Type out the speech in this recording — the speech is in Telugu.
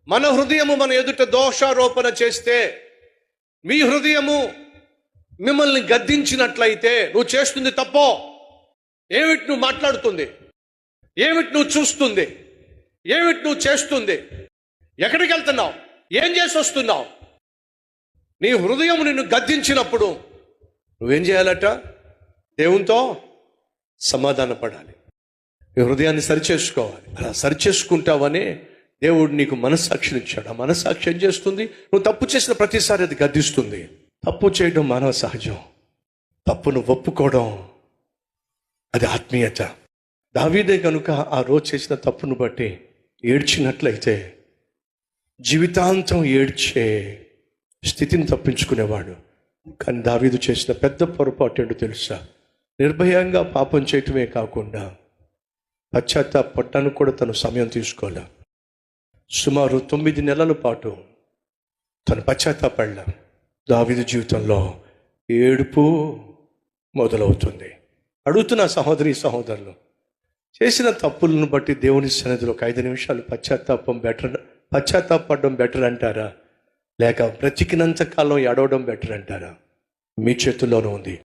మన హృదయము మన ఎదుట దోషారోపణ చేస్తే, మీ హృదయము మిమ్మల్ని గద్దించినట్లయితే, నువ్వు చేస్తుంది తప్పో, ఏమిటి నువ్వు మాట్లాడుతుంది, ఏమిటి నువ్వు చూస్తుంది, ఏమిటి నువ్వు చేస్తుంది, ఎక్కడికి వెళ్తున్నావు, ఏం చేసి వస్తున్నావు, నీ హృదయం నిన్ను గద్దించినప్పుడు నువ్వేం చేయాలట? దేవునితో సమాధాన పడాలి. నీ హృదయాన్ని సరిచేసుకోవాలి. అలా సరిచేసుకుంటావని దేవుడు నీకు మనస్సాక్షిని ఇచ్చాడు. ఆ మనస్సాక్షి ఏం చేస్తుంది? నువ్వు తప్పు చేసిన ప్రతిసారి అది గద్దిస్తుంది. తప్పు చేయడం మానవ సహజం. తప్పును ఒప్పుకోవడం అది ఆత్మీయత. దావీదే కనుక ఆ రోజు చేసిన తప్పును బట్టి ఏడ్చినట్లయితే జీవితాంతం ఏడ్చే స్థితిని తప్పించుకునేవాడు. కానీ దావీదు చేసిన పెద్ద పొరపాటు ఏంటో తెలుసా? నిర్భయంగా పాపం చేయటమే కాకుండా పశ్చాత్తాపడటానికి కూడా తను సమయం తీసుకోలే. సుమారు 9 నెలల పాటు తను పశ్చాత్తాపడలే. దావీదు జీవితంలో ఏడుపు మొదలవుతుంది. అడుగుతున్న సహోదరి సహోదరులు, చేసిన తప్పులను బట్టి దేవుని సన్నిధిలో ఒక 5 నిమిషాలు పశ్చాత్తాపడడం బెటర్ అంటారా, లేక బ్రతికినంత కాలం ఏడవడం బెటర్ అంటారా? మీ చేతుల్లోనే ఉంది.